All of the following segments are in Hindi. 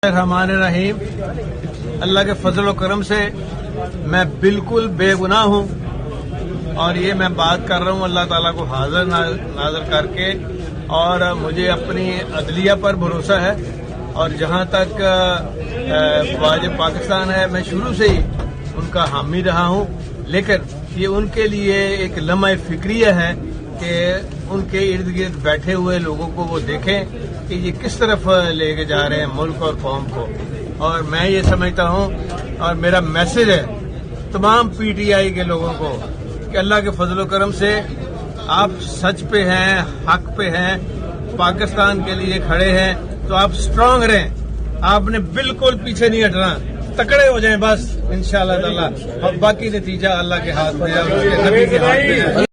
हमारे रहीम, अल्लाह के फजल व करम से मैं बिल्कुल बेगुनाह हूँ और ये मैं बात कर रहा हूँ अल्लाह ताला को हाजिर नाज़र करके। और मुझे अपनी अदलिया पर भरोसा है और जहाँ तक वाजिब पाकिस्तान है, मैं शुरू से ही उनका हामी रहा हूँ। लेकिन ये उनके लिए एक लम्हा फिक्रिया है कि उनके इर्द गिर्द बैठे हुए लोगों को वो देखें कि ये किस तरफ लेके जा रहे हैं मुल्क और कौम को। और मैं ये समझता हूँ और मेरा मैसेज है तमाम पीटीआई के लोगों को कि अल्लाह के फजल करम से आप सच पे हैं, हक पे हैं, पाकिस्तान के लिए खड़े हैं, तो आप स्ट्रांग रहें। आपने बिल्कुल पीछे नहीं हटना, तकड़े हो जाएं बस इंशाअल्लाह ताला। और बाकी नतीजा अल्लाह के हाथ में है, उसके नबी के हाथ में है।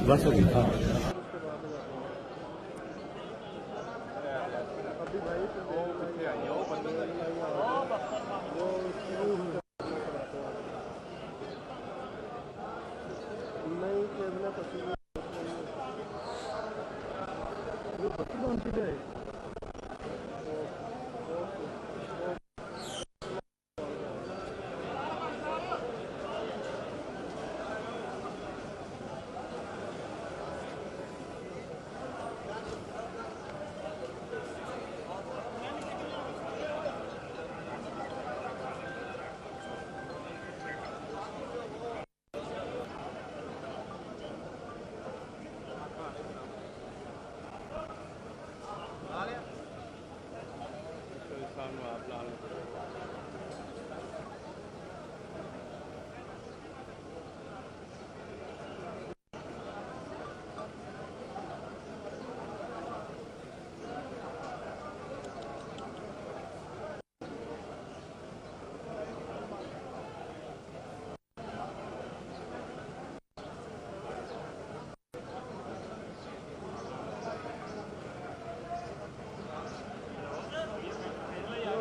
बस हो गई।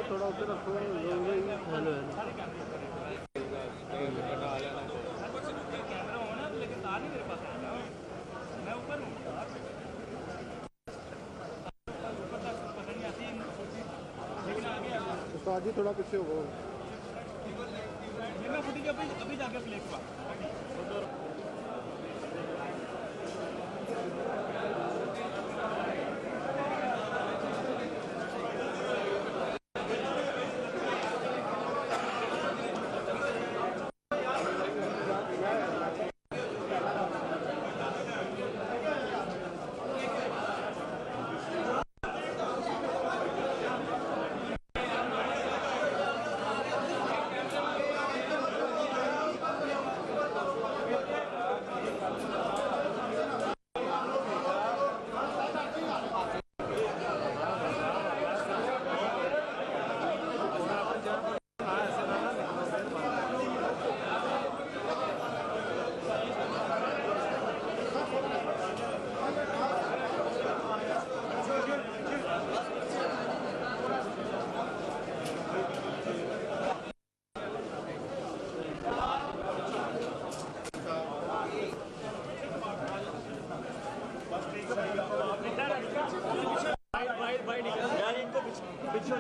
थोड़ा उधर रखो। हेलो उस्ताद जी थोड़ा पीछे हो। अभी जाके प्ले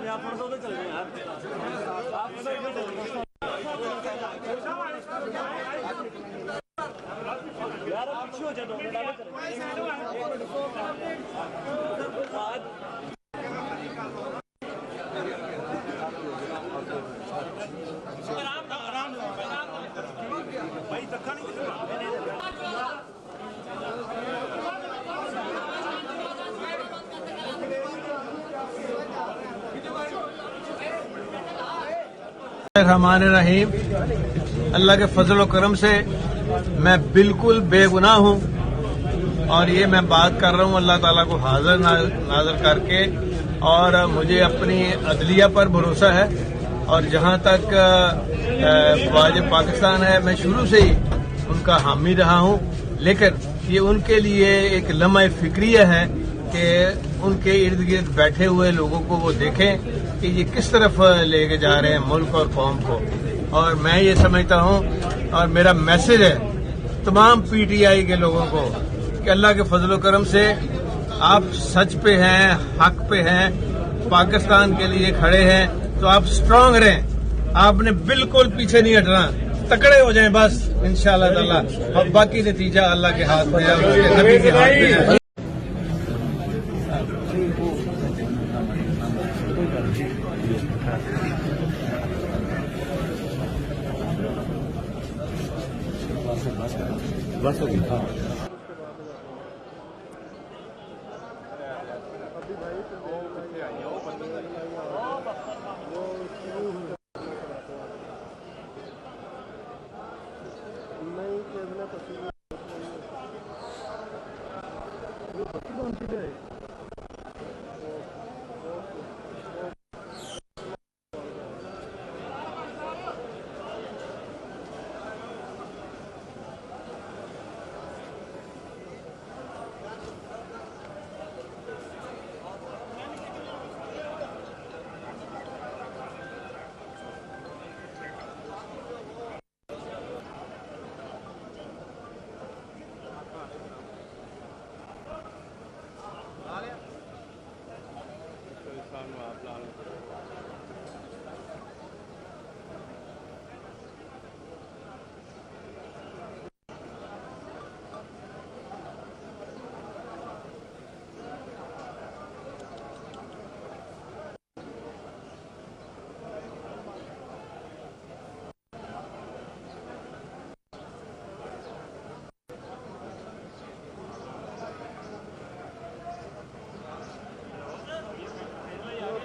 आप चल रहे हैं यार। पीछे हो जाओ। भाई धक्का नहीं हमारे रहीम, अल्लाह के फजल व करम से मैं बिल्कुल बेगुनाह हूँ और ये मैं बात कर रहा हूँ अल्लाह ताला को हाजिर नाज़र करके। और मुझे अपनी अदलिया पर भरोसा है और जहाँ तक वाजिब पाकिस्तान है, मैं शुरू से ही उनका हामी रहा हूँ। लेकिन ये उनके लिए एक लम्हा फिक्रिया है कि उनके इर्द गिर्द बैठे हुए लोगों को वो देखें कि ये किस तरफ लेके जा रहे हैं मुल्क और कौम को। और मैं ये समझता हूँ और मेरा मैसेज है तमाम पीटीआई के लोगों को कि अल्लाह के फजल करम से आप सच पे हैं, हक पे हैं, पाकिस्तान के लिए खड़े हैं, तो आप स्ट्रांग रहें। आपने बिल्कुल पीछे नहीं हटना, तकड़े हो जाएं बस इंशाअल्लाह ताला। और बाकी नतीजा अल्लाह के हाथ में है, उसके नबी के हाथ में है। बस होगी। हाँ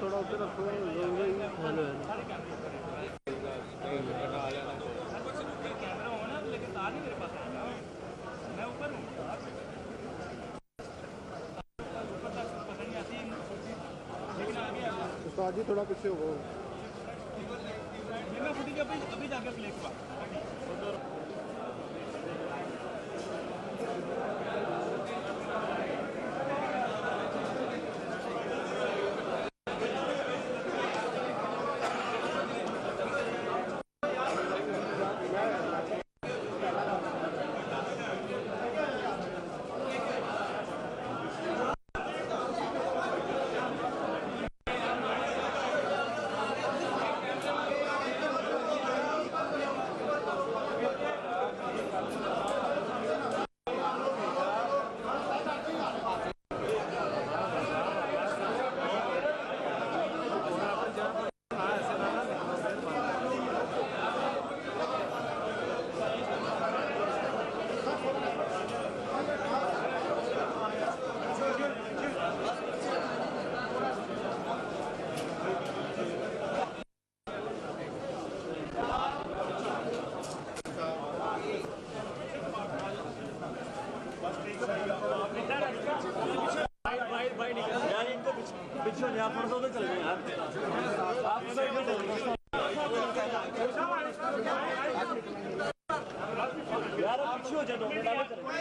थोड़ा उधर रखो। उस्ताद जी थोड़ा पीछे हो। अभी जाके प्ले आप थोड़ा सा उधर चल गए यार। आप उधर इधर चल गए यार, आप पीछे हो जाओ, 2 मिनट आगे चलेंगे।